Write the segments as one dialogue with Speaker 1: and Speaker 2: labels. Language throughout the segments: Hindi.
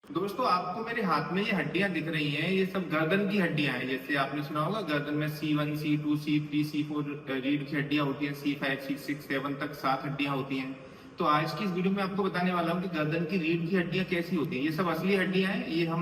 Speaker 1: दोस्तों, आपको मेरे हाथ में ये हड्डियां दिख रही हैं, ये सब गर्दन की हड्डियां हैं। जैसे आपने सुना होगा गर्दन में C1 C2 C3 C4 रीढ़ की हड्डियां होती हैं, C5 C6 7 तक 7 हड्डियां होती हैं। तो आज की इस वीडियो में आपको बताने वाला हूँ कि गर्दन की रीढ़ की हड्डियां कैसी होती हैं। ये सब असली हड्डियां हैं। ये हम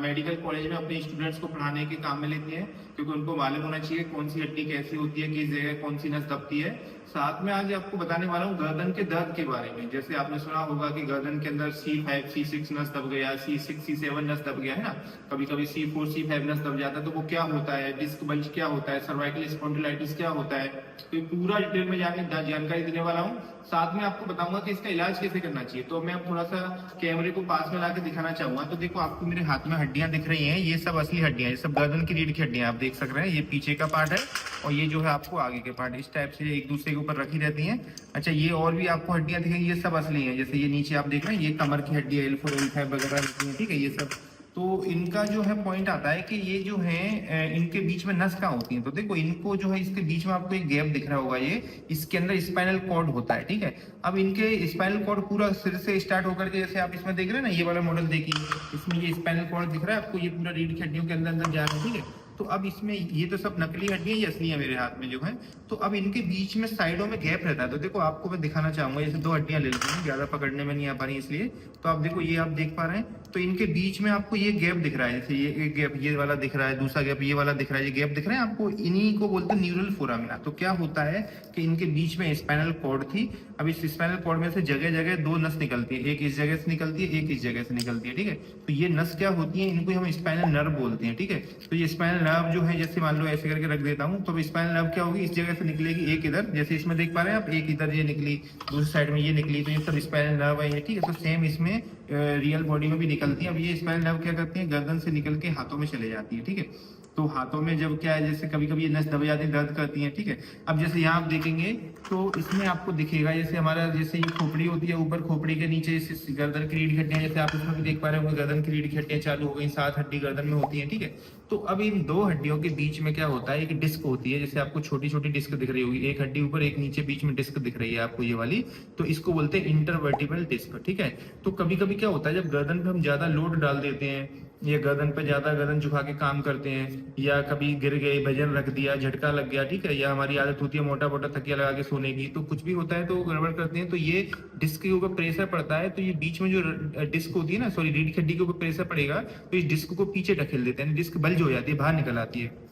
Speaker 1: मेडिकल कॉलेज में अपने स्टूडेंट्स को पढ़ाने के काम में लेते हैं, क्योंकि उनको मालूम होना चाहिए कौन सी हड्डी कैसी होती है, किस जगह कौन सी नस दबती है। साथ में आज आपको बताने वाला हूँ गर्दन के दर्द के बारे में। जैसे आपने सुना होगा कि गर्दन के अंदर C5 C6 नस दब गया, C6 C7 नस दब गया है ना। कभी कभी C4 C5 नस दब जाता है। तो वो क्या होता है, डिस्क बल्ज क्या होता है, सर्वाइकल स्पॉन्डिलाइटिस क्या होता है, तो ये पूरा डिटेल में जानकारी देने वाला हूँ। साथ में आपको बताऊंगा कि इसका इलाज कैसे करना चाहिए। तो मैं अब थोड़ा सा कैमरे को पास में लाके दिखाना चाहूंगा। तो देखो, आपको मेरे हाथ में हड्डियां दिख रही हैं, ये सब असली हड्डियां, ये सब गर्दन की रीढ़ की हड्डियां आप देख सक रहे हैं। ये पीछे का पार्ट है और ये जो है आपको आगे के पार्ट, इस टाइप से एक दूसरे के ऊपर रखी रहती हैं। अच्छा, ये और भी आपको हड्डियां दिखेंगी, ये सब असली हैं। जैसे ये नीचे आप देख रहे हैं, ये कमर की हड्डी है, L4 L5 वगैरह रहती है, ठीक है, ये सब। तो इनका जो है पॉइंट आता है कि ये जो है इनके बीच में नस कहाँ होती है। तो देखो, इनको जो है इसके बीच में आपको एक गैप दिख रहा होगा, ये इसके अंदर स्पाइनल कॉर्ड होता है, ठीक है। अब इनके स्पाइनल कॉर्ड पूरा सिर से स्टार्ट होकर के, जैसे आप इसमें देख रहे हैं ना, ये वाला मॉडल देखिए, इसमें ये स्पाइनल कॉर्ड दिख रहा है आपको, ये पूरा रीढ़ की हड्डियों के अंदर अंदर जा रहा है, ठीक है। तो अब इसमें ये तो सब नकली हड्डियां, ये असली है मेरे हाथ में जो है। तो अब इनके बीच में साइडों में गैप रहता है। तो देखो, आपको मैं दिखाना चाहूंगा, जैसे दो हड्डियां ले लेते हैं, ज्यादा पकड़ने में नहीं आ पा रही इसलिए। तो आप देखो, ये आप देख पा रहे हैं, तो इनके बीच में आपको ये गैप दिख रहा है। जैसे ये एक गैप ये वाला दिख रहा है, दूसरा गैप ये वाला दिख रहा है, ये गैप दिख रहा है आपको, इन्हीं को बोलते हैं न्यूरल फोरामिना। तो क्या होता है कि इनके बीच में स्पाइनल कॉर्ड थी। अब इस स्पाइनल कॉर्ड में से जगह जगह दो नस निकलती है, एक इस जगह से निकलती है, एक इस जगह से निकलती है, ठीक है। तो ये नस क्या होती है, इनको हम स्पाइनल नर्व बोलते हैं, ठीक है। तो ये स्पाइनल नर्व जो है, जैसे मान लो ऐसे करके रख देता हूँ, तो स्पाइनल नर्व क्या होगी, इस जगह से निकलेगी, एक इधर, जैसे इसमें देख पा रहे हैं आप, एक इधर ये निकली, दूसरी साइड में ये निकली, तो ये सब स्पाइनल नर्व है, ठीक है। तो सेम इसमें रियल बॉडी में भी निकलती है। अब ये स्पाइनल नर्व क्या करती है, गर्दन से निकल के हाथों में चले जाती है, ठीक है। तो हाथों में जब क्या है, जैसे कभी कभी ये नस दब जाती है, दर्द करती है, ठीक है। अब जैसे यहाँ आप देखेंगे, तो इसमें आपको दिखेगा, जैसे हमारा जैसे ये खोपड़ी होती है, ऊपर खोपड़ी के नीचे इस गर्दन की रीढ़ की हड्डियां, जैसे आप इसमें भी देख पा रहे होंगे, गर्दन की रीढ़ की हड्डियां चालू हो गई, 7 हड्डी गर्दन में होती है, ठीक है। तो अब इन दो हड्डियों के बीच में क्या होता है, एक डिस्क होती है, जैसे आपको छोटी छोटी डिस्क दिख रही होगी, एक हड्डी ऊपर एक नीचे, बीच में डिस्क दिख रही है आपको ये वाली। तो इसको बोलते हैं इंटरवर्टिब्रल डिस्क, ठीक है। तो कभी कभी क्या होता है, जब गर्दन पे हम ज्यादा लोड डाल देते हैं, या गर्दन पे ज्यादा गर्दन झुका के काम करते हैं, या कभी गिर गए, वजन रख दिया, झटका लग गया, ठीक है, या हमारी आदत होती है मोटा मोटा तकिया लगा के सोने की, तो कुछ भी होता है तो गड़बड़ करते हैं, तो ये डिस्क के ऊपर प्रेशर पड़ता है, तो ये बीच में जो डिस्क होती है ना, सॉरी, रीढ़ की हड्डी के ऊपर प्रेशर पड़ेगा, तो इस डिस्क को पीछे ढकेल देते हैं, डिस्क बल्ज हो जाती है, बाहर निकल आती है।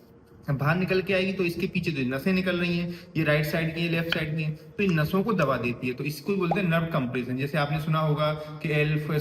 Speaker 1: बाहर निकल के आएगी, तो इसके पीछे जो नसें निकल रही हैं, ये राइट साइड की, ये लेफ्ट साइड की हैं, तो इन नसों को दबा देती है। तो इसको बोलते हैं नर्व कंप्रेशन। जैसे आपने सुना होगा कि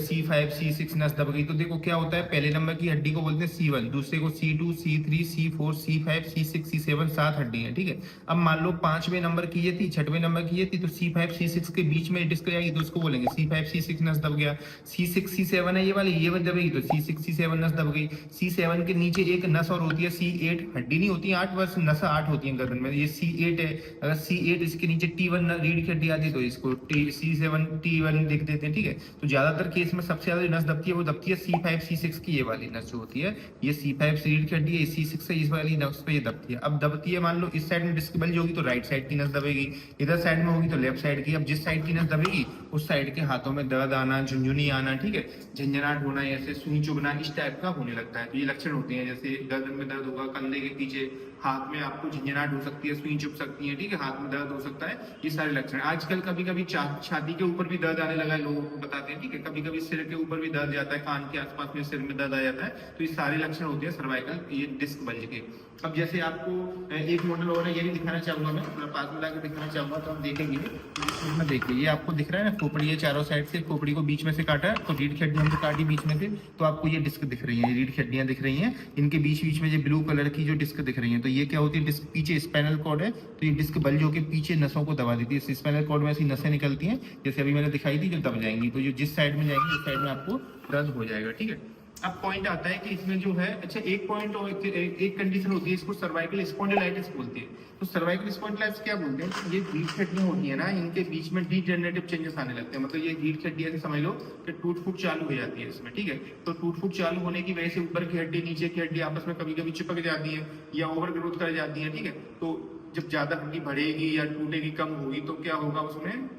Speaker 1: C5 C6 नस दब गई, तो देखो क्या होता है, पहले नंबर की हड्डी को बोलते हैं C1, दूसरे को C2 C3 C4 C5 C6 C7 7 हड्डी है, ठीक है। अब मान लो 5वें नंबर की ये थी, 6वें नंबर की ये थी, तो C5 C6 के बीच में डिस्क जाएगी, तो उसको बोलेंगे C5 C6 नस दब गया। C6 C7 है ये वाली, ये दबेगी तो C6 C7 नस दब गई। C7 के नीचे एक नस और होती है C8, हड्डी नहीं होती है 8, बस नसा 8 होती है गर्दन में, ये C8 है। अगर C8 इसके नीचे T1 रीढ़ की हड्डी आती है, तो इसको C7 T1 लिख देते हैं, ठीक है। तो ज्यादातर केस में सबसे ज्यादा नस दबती है, वो दबती है C5 C6 की, ये वाली नस जो होती है, ये C5 रीढ़ की हड्डी है, C6 से इस वाली नस पे ये दबती है। अब दबती है, मान लो इस साइड में डिस्क बल्ज होगी, तो राइट साइड की नस दबेगी, इधर साइड में होगी तो लेफ्ट साइड की। अब जिस साइड की नस दबेगी, उस साइड के हाथों में दर्द आना, झुंझुनी आना, ठीक है, झंझनाट होना, ऐसे सुई चुभना, इस टाइप का होने लगता है। तो ये लक्षण होते हैं, जैसे गर्दन में दर्द होगा, कंधे के पीछे, हाथ में आपको झंझनाट हो सकती है, सुई चुभ सकती है, ठीक है, हाथ में दर्द हो सकता है, ये सारे लक्षण। आजकल कभी कभी छाती के ऊपर भी दर्द आने लगा है, लोगों को बताते हैं, ठीक है। कभी कभी सिर के ऊपर भी दर्द जाता है, कान के आसपास में सिर में दर्द आ जाता है। तो ये सारे लक्षण होते हैं सर्वाइकल ये डिस्क बल्ज के। अब जैसे आपको एक मॉडल और है, ये भी दिखाना चाहूंगा, मैं थोड़ा पास में लाकर दिखाना चाहूंगा, तो हम देखेंगे। इसमें देखिए, ये आपको दिख रहा है ना, खोपड़ी है चारों साइड से, खोपड़ी को बीच में से काटा है, तो रीढ़ की हड्डी हमने काटी बीच में से, तो आपको ये डिस्क दिख रही है, रीढ़ की हड्डियां दिख रही हैं, इनके बीच बीच में ये ब्लू कलर की जो डिस्क दिख रही है, तो ये क्या होती है, डिस्क पीछे स्पाइनल कॉर्ड है, तो ये डिस्क बल्ज होकर पीछे नसों को दबा देती है। स्पाइनल कॉर्ड में ऐसी नसें निकलती हैं, जैसे अभी मैंने दिखाई थी, जो दब जाएंगी, तो जो जिस साइड में जाएंगी उस साइड में आपको दर्द हो जाएगा, ठीक है। अब पॉइंट आता है कि इसमें जो है, अच्छा, एक पॉइंट और एक कंडीशन होती है, इसको सर्वाइकल स्पॉन्डिलाइटिस बोलते हैं। तो सर्वाइकल स्पॉन्डिलाइटिस क्या बोलते हैं, ये रीढ़ की हड्डियां होती है ना, इनके बीच में डीजनरेटिव चेंजेस आने लगते हैं। मतलब ये रीढ़ की हड्डी ऐसे समझ लो कि टूट फूट चालू हो जाती है इसमें, ठीक है। तो टूट फूट चालू होने की वजह से ऊपर की हड्डी नीचे की हड्डी आपस में कभी कभी चिपक जाती है, या ओवर ग्रोथ कर जाती है, ठीक है। तो जब ज्यादा हड्डी बढ़ेगी या टूटेगी, कम होगी, तो क्या होगा, उसमें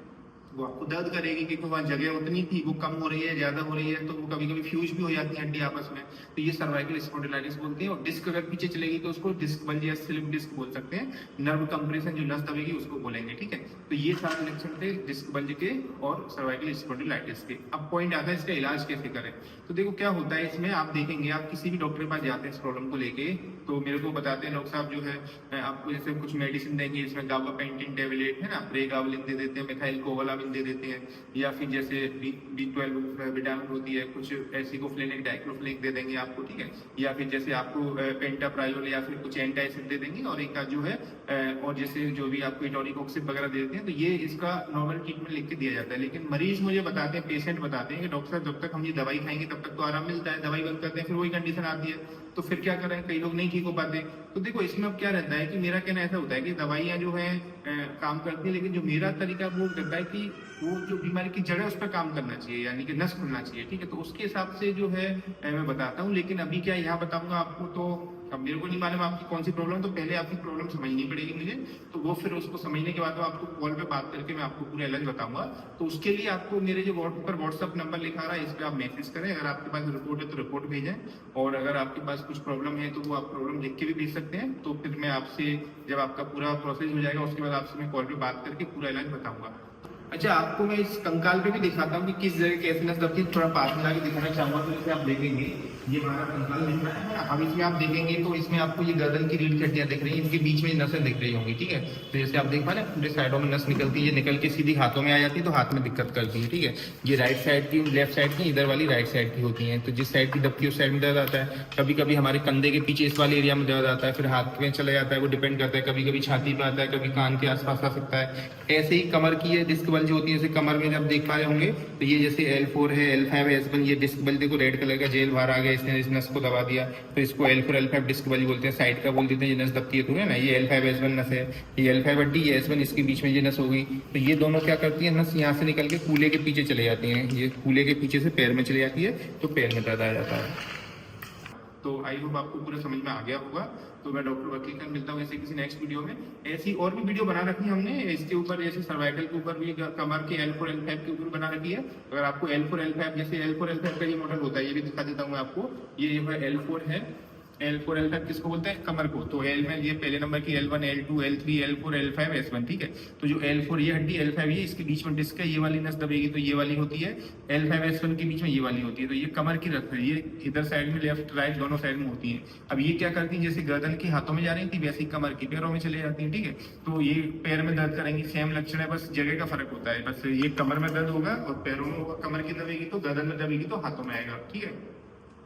Speaker 1: वो आपको दर्द करेगी क्योंकि वहाँ जगह उतनी थी, वो कम हो रही है, ज्यादा हो रही है, तो वो कभी कभी फ्यूज भी हो जाती है हड्डी आपस में। तो ये सर्वाइकल स्पॉन्डिलाइटिस बोलते हैं। और डिस्क अगर पीछे चलेगी तो उसको डिस्क बल्ज या स्लिप डिस्क बोल सकते हैं। नर्व कंप्रेशन जो नस दबेगी उसको बोलेंगे, ठीक है। तो ये सारे लक्षण थे डिस्क बल्ज के और सर्वाइकल स्पॉन्डिलाइटिस के। अब पॉइंट आता है इसका इलाज कैसे करें। तो देखो क्या होता है इसमें, आप देखेंगे आप किसी भी डॉक्टर के पास जाते हैं इस प्रॉब्लम को लेके, तो मेरे को बताते हैं डॉक्टर साहब जो है आपको जैसे कुछ मेडिसिन देंगे, इसमें गाबापेंटिन टेबलेट है ना, प्रेगाबलिन दे देते हैं, मिथाइल कोबालामिन दे देते हैं, या फिर जैसे B12 विटामिन होती है, कुछ एसिकोफ्लेनिक डाइक्लोफिलिक दे देंगे आपको, ठीक है। या फिर जैसे आपको पेंटाप्रायोल या फिर कुछ एंटासिड दे देंगे, और एक जो है और जैसे जो भी आपको इटोनिकोक्सिब वगैरह दे देते हैं। तो ये इसका नॉर्मल ट्रीटमेंट लिख के दिया जाता है। लेकिन मरीज मुझे बताते हैं, पेशेंट बताते हैं कि डॉक्टर साहब जब तक हम ये दवाई खाएंगे तब तक तो आराम मिलता है, दवाई बंद करते हैं फिर वही कंडीशन आती है, तो फिर क्या करें, कई लोग नहीं ठीक हो पाते। तो देखो इसमें अब क्या रहता है कि मेरा कहना ऐसा होता है कि दवाइयाँ जो है काम करती है, लेकिन जो मेरा तरीका वो रहता है कि वो जो बीमारी की जड़ है उस पर काम करना चाहिए, यानी कि नस खुलना चाहिए, ठीक है। तो उसके हिसाब से जो है मैं बताता हूँ। लेकिन अभी क्या यहाँ बताऊंगा आपको, तो अब मेरे को नहीं मालूम आपकी कौन सी प्रॉब्लम, तो पहले आपकी प्रॉब्लम समझनी पड़ेगी मुझे। तो वो फिर उसको समझने के बाद तो आपको कॉल पे बात करके मैं आपको पूरा इलाज बताऊंगा। तो उसके लिए आपको मेरे जो ऊपर व्हाट्सअप नंबर लिखा रहा है इस पर आप मैसेज करें। अगर आपके पास रिपोर्ट है तो रिपोर्ट भेजें, और अगर आपके पास कुछ प्रॉब्लम है तो वो आप प्रॉब्लम लिख के भी भेज सकते हैं। तो फिर मैं आपसे जब आपका पूरा प्रोसेस हो जाएगा उसके बाद आपसे मैं कॉल पे बात करके पूरा इलाज बताऊंगा। अच्छा, आपको मैं इस कंकाल पे भी दिखाता हूँ कि किस जगह कैसे नस दबती है, थोड़ा पास में लाके दिखाना चाहूंगा। तो जैसे आप देखेंगे ये हमारा कंकाल दिख रहा है। अब इसमें आप देखेंगे तो इसमें आपको ये गर्दन की रीढ़ की हड्डियां दिख रही हैं, इनके बीच में नसें दिख रही होंगी, ठीक है। तो जैसे आप देख पा रहे हैं पूरे साइडों में नस निकलती है, ये निकल के सीधी हाथों में आ जाती है, तो हाथ में दिक्कत करती है, ठीक है। ये राइट साइड की, लेफ्ट साइड की, इधर वाली राइट साइड की होती है। तो जिस साइड की दबती है उस साइड में दर्द आता है। कभी कभी हमारे कंधे के पीछे इस वाले एरिया में दर्द आता है, फिर हाथ में चला जाता है, वो डिपेंड करता है। कभी कभी छाती पे आता है, कभी कान के आसपास आ सकता है। ऐसे ही कमर की ये डिस्क बल्ज होती है, जैसे कमर में जब देख पा रहे होंगे तो ये जैसे L4 है, L5 है, S1, ये डिस्क बल्ज देखो रेड कलर का जेल बाहर आ गया, इसने इस नस को दबा दिया, तो इसको L4 L5 डिस्क बल्ज बोलते हैं। साइड का बोल देते हैं, ये नस दबती है, तो है ना, ये L5 S1 नस है, ये L5 हड्डी, ये S1, इसके बीच में ये नस हो गई। तो ये दोनों क्या करती है, नस यहाँ से निकल के कूल्हे के पीछे चले जाती हैं, ये कूल्हे के पीछे से पैर में चली जाती है, तो पैर में दर्द आ जाता है। तो आई होप आपको पूरा समझ में आ गया होगा। तो मैं डॉक्टर वकील का मिलता हूँ ऐसे किसी नेक्स्ट वीडियो में। ऐसी और भी वीडियो बना रखी है हमने इसके ऊपर, जैसे सर्वाइकल के ऊपर भी, कमर के L4 L5 के ऊपर बना रखी है। अगर आपको L4 L5, जैसे L4 L5 का ये मॉडल होता है, ये भी दिखा देता हूँ मैं आपको। ये L4 है, L4 L5 किसको बोलते हैं, कमर को। तो L में ये पहले नंबर की L1 L2 L3 L4 L5 S1, ठीक है। तो जो L4 ये हड्डी, L5 ये, इसके बीच में डिस्क है, ये वाली नस दबेगी तो ये वाली होती है। L5 S1 के बीच में ये वाली होती है। तो ये कमर की रख है, ये इधर साइड में लेफ्ट राइट दोनों साइड में होती है। अब ये क्या करती है, जैसे गर्दन की हाथों में जा रही थी वैसी कमर की पैरों में चले जाती है, ठीक है। तो ये पैर में दर्द करेंगी, सेम लक्षण है, बस जगह का फर्क होता है। बस ये कमर में दर्द होगा और पैरों में होगा, कमर की दबेगी तो गर्दन में दबेगी तो हाथों में आएगा, ठीक है।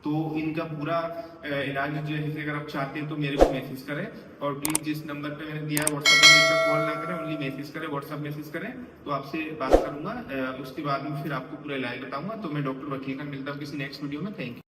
Speaker 1: तो इनका पूरा इलाज जो है, अगर आप चाहते हैं तो मेरे को मैसेज करें, और प्लीज जिस नंबर पे मैंने दिया है व्हाट्सएप पे मेरे को कॉल ना करें, ओनली मैसेज करें, व्हाट्सएप मैसेज करें, तो आपसे बात करूंगा। उसके बाद में फिर आपको पूरा इलाज बताऊंगा। तो मैं डॉक्टर वकील का मिलता हूँ किसी नेक्स्ट वीडियो में। Thank you.